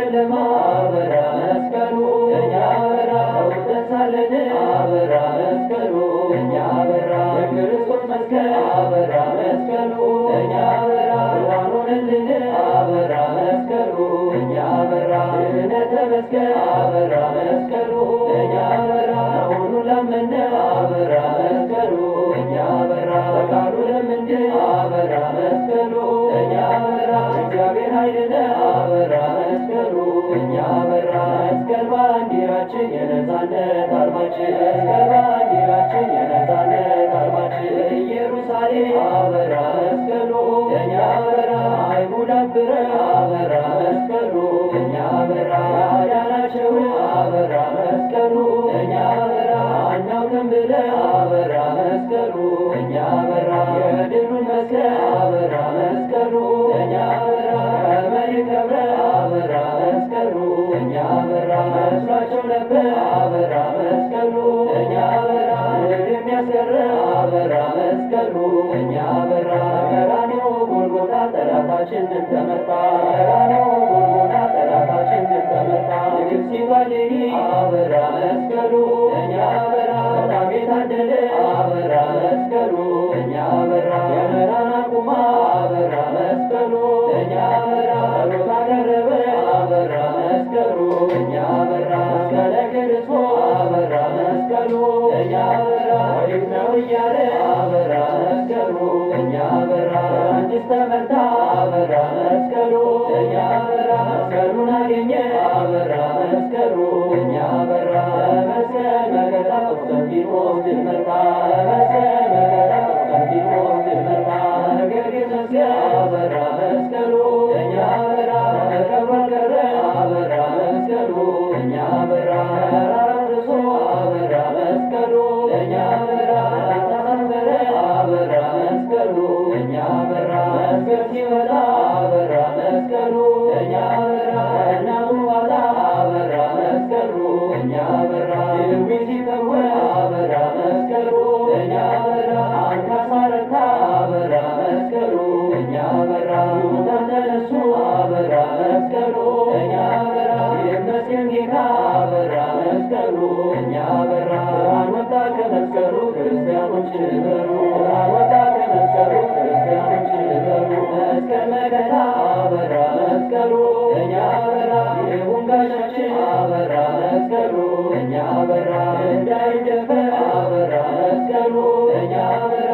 ጨለማ አበራ መስቀሉ እኛ በራ ተውተሳለን አበራ መስቀሉ እኛ በራ የክርስቶስ መስቀል አበራ መስቀሉ እኛ በራ ብርሃን ሆነልን አበራ መስቀሉ እኛ በራ ድህነተ መስቀል አበራ መስቀሉ እኛ በራ መሆኑ ላመነ አበራ መስቀሉ እኛ በራ በቃሉ ለምንድ አበራ መስቀሉ እኛ በራ እግዚአብሔር ኃይልነ አበራ መስቀሉ እኛ በራ መስቀል ባንዲራችን የነፃነት አርማችን መስቀል ባንዲራችን የነፃነት አርማችን ኢየሩሳሌም አበራ መስቀሉ እኛ በራ አይሁድ አብረ አበራ መስቀሉ እኛ በራ ያዳናቸው አበራ መስቀሉ እኛ በራ አናውቅም ብለ አበራ መስቀሉ እኛ በራ የድሉን መስቀል አበራ መስቀሉ እኛ በራ ከመሪ ከብረ አበራ መስቀሉ እኛ በራ መስሏቸው ነበር አበራ መስቀሉ እኛ በራ የሚያስገር አበራ መስቀሉ እኛ በራ ቀራንዮ ጎልጎታ ጠላታችንን ተመታ ቀራንዮ ጎልጎታ ጠላታችንን ተመታ ንግሥቲቷ እሌኒ አበራ መስቀሉ እኛ በራ በጣም የታደለ አበራ መስቀሉ እኛ በራ የመራን አቁማ አበራ መስቀሉ እኛ በራ ጸሎት አቀረበ አበራ መስቀሉ እኛ በራ መስቀለ ክርስቶስ አበራ መስቀሉ እኛ በራ ወዴት ነው እያለ አበራ መስቀሉ እኛ በራ አንቺስ ተመታ አበራ መስቀሉ እኛ በራ መስቀሉን አገኘ አበራ መስቀሉ እኛ በራ መስቀል መከታ ቆስጠንጢኖስ ድል መታ መስቀል መከታ ቆስጠንጢኖስ ድል መታ ነገር ግን መስቀል አበራ መስቀሉ እኛ በራ ተከብሮ ቀረ አበራ መስቀሉ እኛ በራ ራርሶ አበራ መስቀሉ እኛ በራ ታሳፈረ አበራ መስቀሉ እኛ በራ መስቀል ሲወጣ አበራ መስቀሉ እኛ በራ እናቱ ዋጣ አበራ መስቀሉ እኛ በራ ድዊ ሲፈወስ አበራ መስቀሉ እኛ በራ አንካሳ ረታ አበራ መስቀሉ እኛ በራ ሙታን ተነሱ አበራ መስቀሉ እኛ በራ ይመስገን ጌታ አበራ መስቀሉ እኛ በራ ብርሃን ወጣ ከመስቀሉ ክርስቲያኖች በሩ ብርሃን ወጣ ከመስቀሉ ክርስቲያኖች በሩ መስቀል መከታ አበራ መስቀሉ እኛ በራ ይሁን ጋሻችን አበራ መስቀሉ እኛ በራ እንዳይደፈር አበራ መስቀሉ እኛ በራ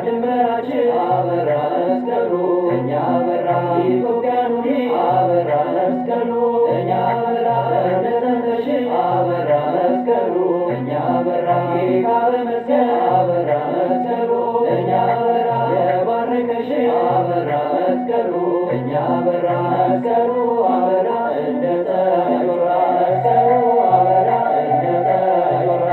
ድንበራችን አበራ መስቀሉ እኛ በራ ኢትዮጵያን ሁኒ አበራ መስቀሉ እኛ በራ እንደዘመሽ አበራ መስቀሉ እኛ በራ ጌታ በመስቀል አበራ መስቀሉ እኛ በራ የባረከሽ አበራ መስቀሉ እኛ በራ መስቀሉ አበራ እንደ ፀሐይ ጮራ መስቀሉ አበራ እንደ ፀሐይ ጮራ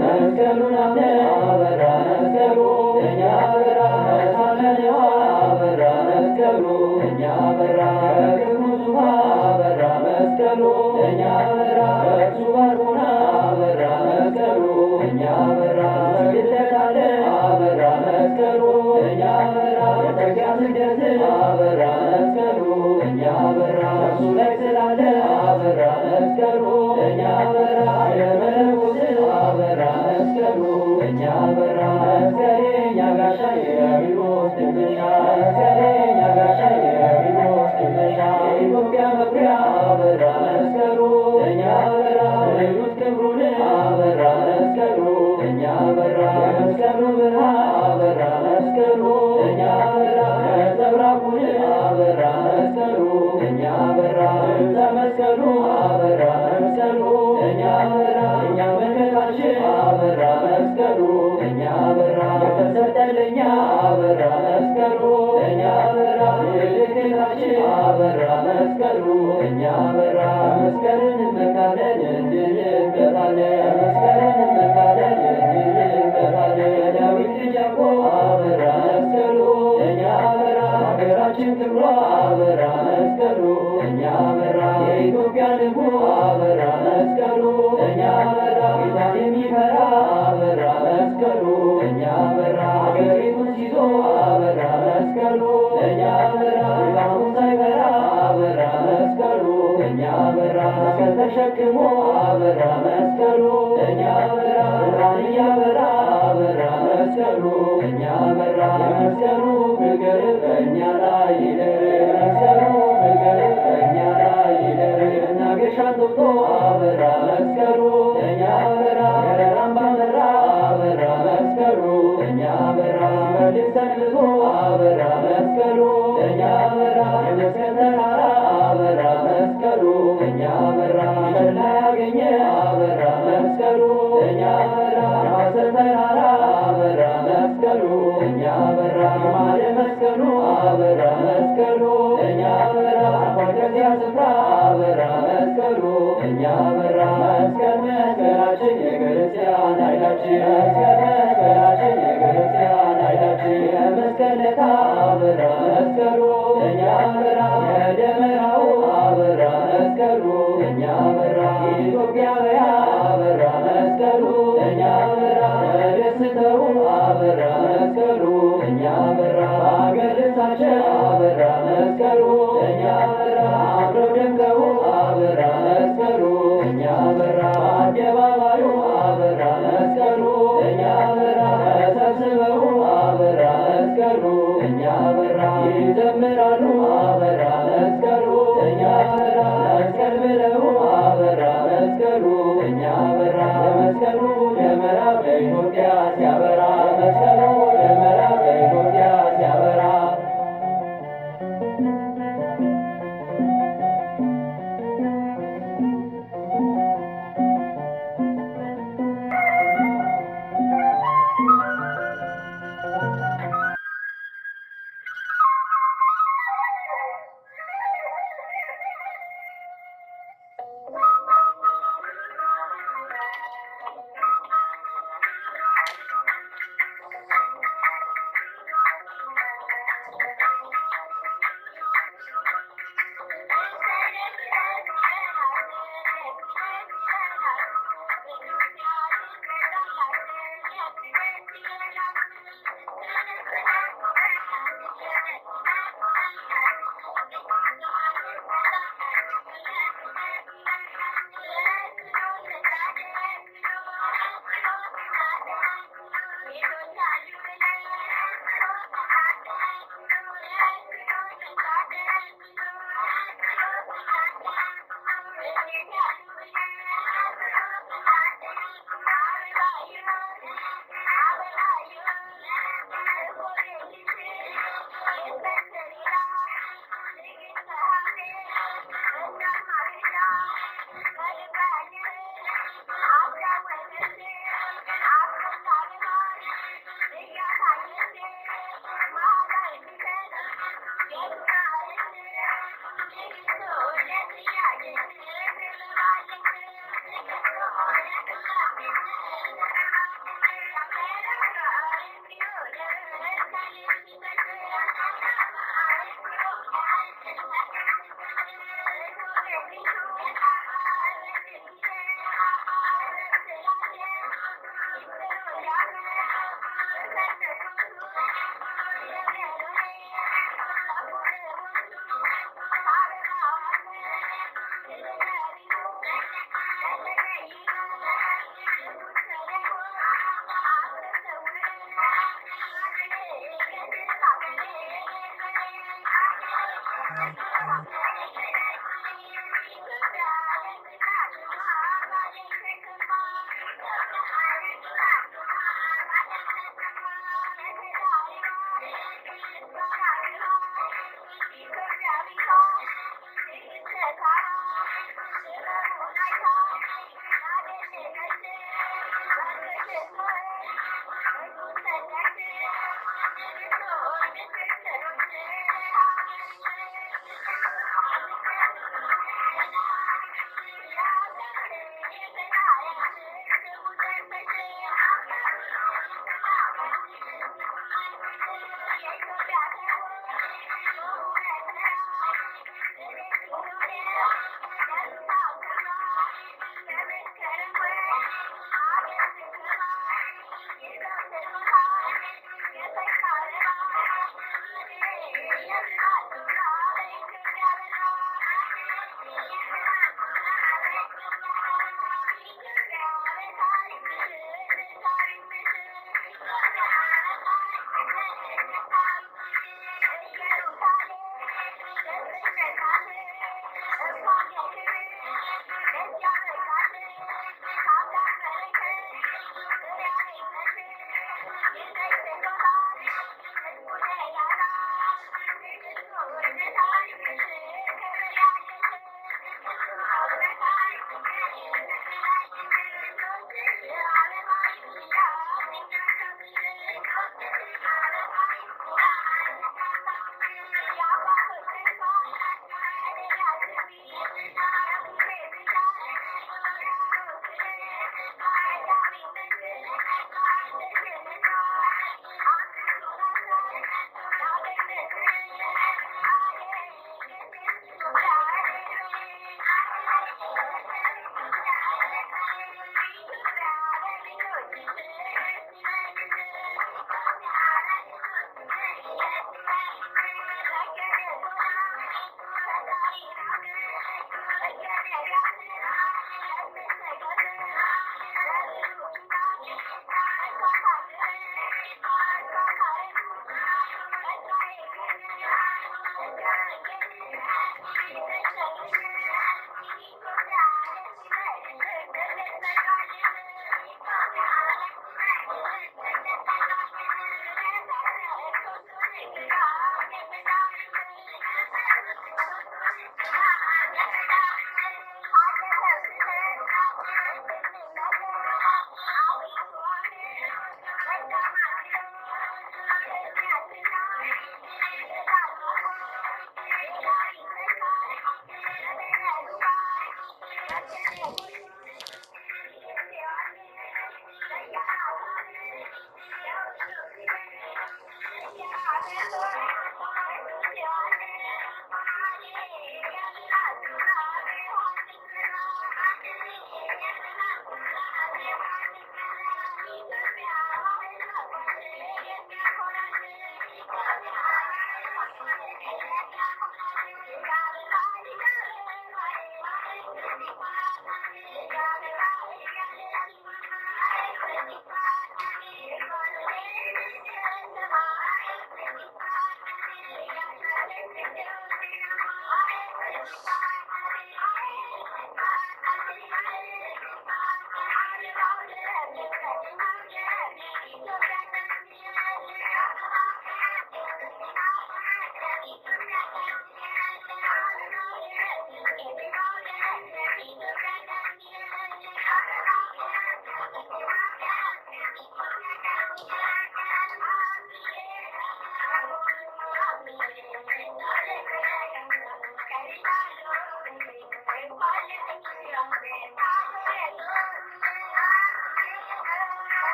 መስቀሉን አምነ አበራ መስቀሉ እኛ በራ ሳለነዋ አበራ መስቀሉ እኛ በራ ከክብሩ ዙፋን አበራ መስቀሉ እኛ በራ እሱ ባርኮና አበራ መስቀሉ እኛ በራ ሰግደታለ አበራ መስቀሉ እኛ በራ የጸጋ ስግደት አበራ መስቀሉ እኛ በራ እሱ ላይ ስላለ አበራ መስቀሉ እኛ በራ የመለኮት አበራ መስቀሉ እኛ በራ መስቀሌ እኛ ጋሻ የሚወስድ ድርሻ መስቀሌ እኛ ጋሻ የሚወስድ ድርሻ የኢትዮጵያ መኩሪያ አበራ መስቀሉ እኛ በራ ልዩት ክብሩን አበራ መስቀሉ እኛ በራ የመስቀሉ ብርሃን አበራ መስቀሉ እኛ በራ ነጸብራቁን አበራ መስቀሉ እኛ በራ እዛ መስቀሉ አበራ መስቀሉ እኛ በራ እኛ መከታችን አበራ መስቀሉ እኛ በራ የተሰጠለኛ አበራ መስቀሉ እኛ በራ ምልክታችን አበራ መስቀሉ እኛ በራ መስቀልን እንመካለን እንድንበታለን መስቀልን እንመካለን እንድንበታለን ዳዊት ልጅ ያዕቆብ አበራ መስቀሉ እኛ በራ ሀገራችን ክብሯ አበራ መስቀሉ እኛ በራ የኢትዮጵያ ንጉሥ አበራ መስቀሉ ተሸክሞ አበራ መስቀሉ እኛ በራ ብርሃን እያበራ አበራ መስቀሉ እኛ በራ መስቀሉ ፍቅር በእኛ ላይ ይደር መስቀሉ ፍቅር በእኛ ላይ ይደር ናገሻን ጦጦ አበራ መስቀሉ እኛ በራ ገረራም ባበራ አበራ መስቀሉ እኛ በራ መልክ ሰንብቶ አበራ መስቀሉ እኛ በራ የመስቀል ተራራ አበራ መስቀሉ እኛ በራ ሸላ ያገኘ አበራ መስቀሉ እኛ በራ የማሰር ተራራ አበራ መስቀሉ እኛ በራ ማለ መስቀሉ አበራ መስቀሉ እኛ በራ ከዚያ ስፍራ አበራ መስቀሉ እኛ በራ መስቀል መስቀላችን የክርስቲያን ኃይላችን መስቀል መስቀላችን የክርስቲያን ኃይላችን የመስቀል ለታ አበራ መስቀሉ እኛ በራ የደመራው አበራ መስቀሉ እኛ በራ ኢትዮጵያውያ አበራ መስቀሉ እኛ በራ ተደስተው አበራ መስቀሉ እኛ በራ አገር ልብሳቸው አበራ መስቀሉ እኛ በራ አብረው ደምቀው አበራ መስቀሉ እኛ በራ አደባባዩ አበራ መስቀሉ እኛ በራ ተሰብስበው አበራ መስቀሉ እኛ በራ ይዘምራሉ አበራ መስቀሉ እኛ በራ መስቀል ብለው አበራ መስቀሉ እኛ በራ መስቀሉ ደመራ በኢትዮጵያ ሲያበራ መስቀሉ ደመራ በኢትዮጵያ ሲያበራ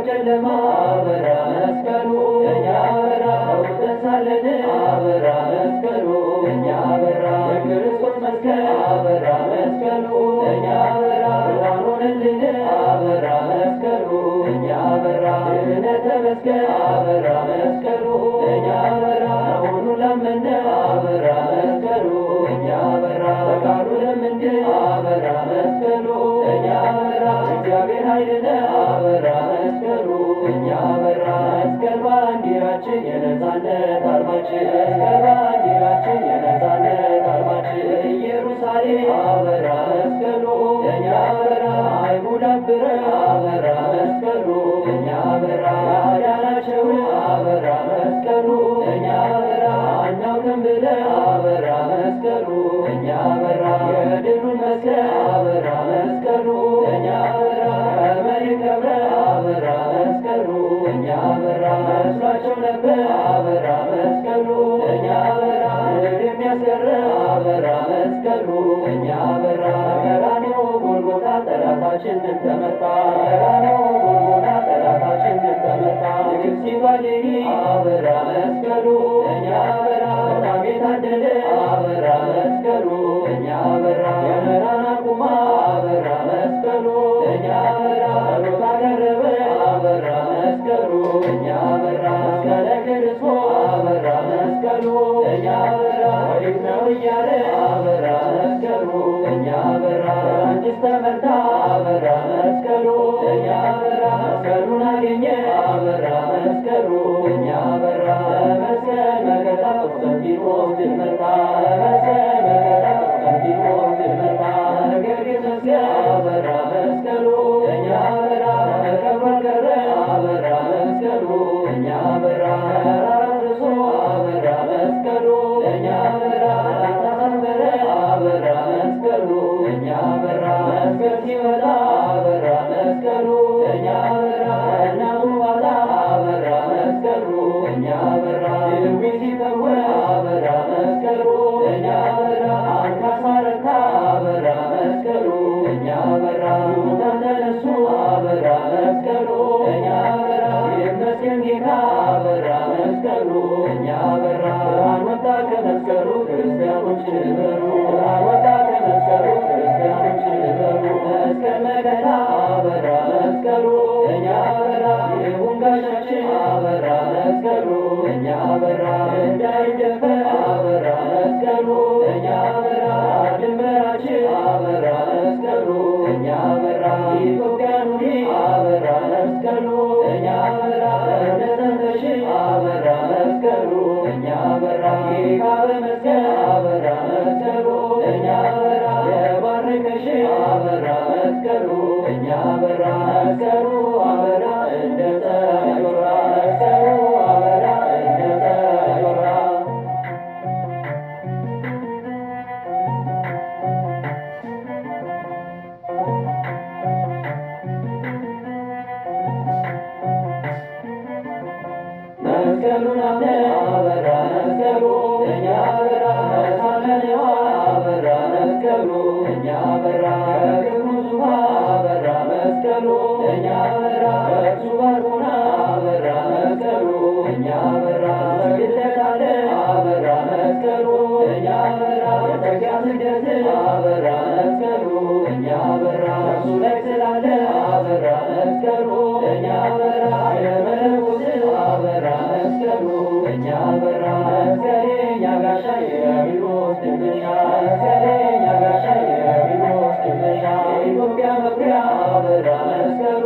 ጨለማ አበራ መስቀሉ እኛ በራ ተውተሳለን አበራ መስቀሉ እኛ በራ የክርስቶስ መስቀል አበራ መስቀሉ እኛ በራ ብርሃን ሆነልን አበራ መስቀሉ እኛ በራ ድኅነተ መስቀል አበራ መስቀሉ እኛ በራ መሆኑ ላመነ አበራ መስቀሉ እኛ በራ በቃሉ ለምንድ አበራ መስቀሉ እኛ በራ እግዚአብሔር ኃይልነ አበራ መስቀሉ እኛ በራ መስቀል ባንዲራችን የነፃነት አርማችን መስቀል አበራ መስቀሉ እኛ በራ የድሉን መስቀል አበራ መስቀሉ እኛ በራ ከመሪ ከብረ አበራ መስቀሉ እኛ በራ መስሏቸው ነበር አበራ መስቀሉ እኛ በራ የሚያስገርም አበራ መስቀሉ እኛ በራ ቀራንዮ ጎልጎታ ጠላታችንን ተመታ ቀራንዮ ጎልጎታ ጠላታችንን ተመታ ንግሥቲቷ እሌኒ አበራ መስቀሉ እኛ በራ በጣም የታደለ አበራ መስቀሉ እኛ በራ የመራን አቁማ አበራ መስቀሉ እኛ በራ ጸሎት አቀረበ አበራ መስቀሉ እኛ በራ መስቀለ ክርስቶስ አበራ መስቀሉ እኛ በራ ወዴት ነው እያለ አበራ መስቀሉ እኛ በራ አንቺስ ተመታ አበራ መስቀሉ እኛ በራ መስቀሉን አገኘ አበራ መስቀሉ እኛ በራ መስቀል መከታ ቆስጠንጢኖስ ድል መታ መስቀል መከታ ቆስጠንጢኖስ ድል መታ ነገር ግን መስቀል አበራ መስቀሉ እኛ በራ ተከብሯል ቀረ አበራ መስቀሉ እኛ በራ ራርሶ አበራ መስቀሉ እኛ በራ ታሳፈረ አበራ መስቀሉ እኛ በራ መስቀል ሲወጣ አበራ መስቀሉ እኛ በራ እናቱ ማታ አበራ መስቀሉ እኛ በራ ድዊ ሲፈወስ አበራ መስቀሉ እኛ በራ አንካሳ ረታ አበራ መስቀሉ እኛ በራ ሙታን ተነሱ አበራ መስቀሉ እኛ በራ ይመስገን ጌታ አበራ መስቀሉ እኛ በራ ብርሃን ወጣ ከመስቀሉ ክርስቲያኖች በሩ ብርሃን ወጣ ከመስቀሉ ክርስቲያኖች በሩ መስቀል መከታ አበራ መስቀሉ እኛ በራ ይሁን ጋሻችን አበራ መስቀሉ እኛ በራ እንዳይደፈር አበራ መስቀሉ እኛ በራ ድንበራችን አበራ መስቀሉ እኛ በራ ኢትዮጵያን ሁሉ አበራ መስቀሉ እኛ በራ እንደዘመሽ አበራ መስቀሉ እኛ በራ ጌታ በመስቀል አበራ መስቀሉ እኛ በራ የባረከሽ አበራ መስቀሉ እኛ በራ መስቀሉ አበራ እንደ ፀሐይ ጮራ መስቀሉ አበራ እንደ ፀሐይ ጮራ መስቀሉን አምነን አበራ መስቀሉ እኛ በራ መሳለንዋ አበራ መስቀሉ እኛ በራ ከክብሩ ዙፋን አበራ መስቀሉ እኛ በራ በእርሱ ባርኮና አበራ መስቀሉ እኛ በራ ሰግደታለን አበራ መስቀሉ እኛ በራ የጸጋ ስግደት አበራ መስቀሉ እኛ በራ እርሱ ላይ ስላለ አበራ መስቀሉ እኛ በራ የመለኮት አበራ መስቀሉ እኛ በራ መስቀሌ እኛ ጋሻ የሚወስድ ድርሻ መስቀሌ እኛ ጋሻ የሚወስድ ድርሻ የኢትዮጵያ መኩሪያ አበራ መስቀሉ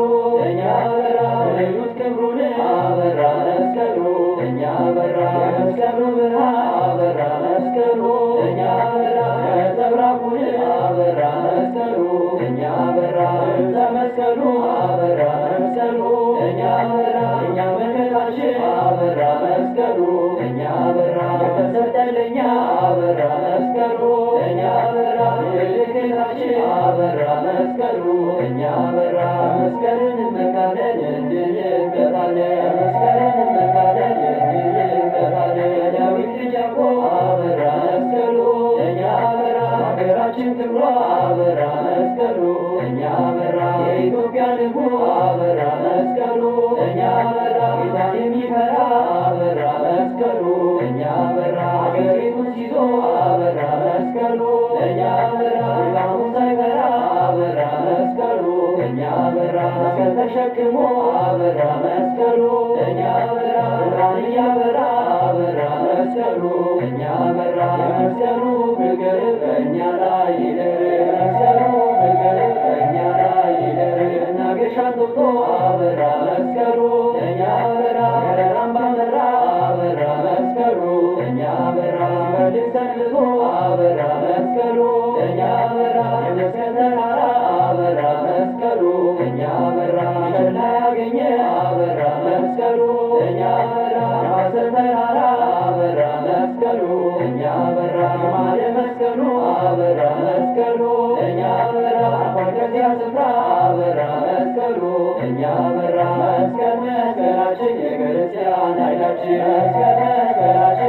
እኛ በራ ልዩት ክብሩን አበራ መስቀሉ እኛ በራ የመስቀሉ ብርሃን አበራ መስቀሉ እኛ በራ ነጸብራቁን አበራ መስቀሉ እኛ በራ እዛ መስቀሉ አበራ መስቀሉ እኛ በራ እኛ መከታችን አበራ መስቀሉ እኛ በራ የተሰጠለኛ አበራ መስቀሉ እኛ በራ ምልክታችን አበራ መስቀሉ እኛ በራ መስቀልን እንመካለን እንድንበታለን መስቀልን እንመካለን እንድንበታለን ዳዊት ልጅ ያዕቆብ አበራ መስቀሉ እኛ በራ ሀገራችን ክብሯ አበራ መስቀሉ እኛ በራ የኢትዮጵያ ንጉሥ አበራ መስቀሉ እኛ በራ ጌታን የሚፈራ አበራ መስቀሉ እኛ በራ ሀገሪቱን ይዞ አበራ መስቀሉ እኛ በራ ሌላውን ሳይፈራ አበራ መስቀሉ እኛ በራ መስቀል ተሸክሞ አበራ መስቀሉ እኛ በራ ብርሃን እያበራ አበራ መስቀሉ እኛ በራ የመስቀሉ ፍቅር በእኛ ላይ ይደር መስቀሉ ፍቅር በእኛ ላይ ይደር እናገሻን ጦጦ አበራ መስቀሉ እኛ በራ ገረራም ባመራ አበራ መስቀሉ እኛ በራ ሲፈልግ ሰንብቶ አበራ መስቀሉ እኛ በራ የመስቀል ተራራ አበራ መስቀሉ እኛ በራ ሸላ ያገኘ አበራ መስቀሉ እኛ በራ የማሰብ ተራራ አበራ መስቀሉ እኛ በራ ማለ መስቀሉ አበራ መስቀሉ እኛ በራ እንኳን ከዚያ ስፍራ አበራ መስቀሉ እኛ በራ መስቀል መስቀላችን የክርስቲያን ኃይላችን መስቀል መስቀላችን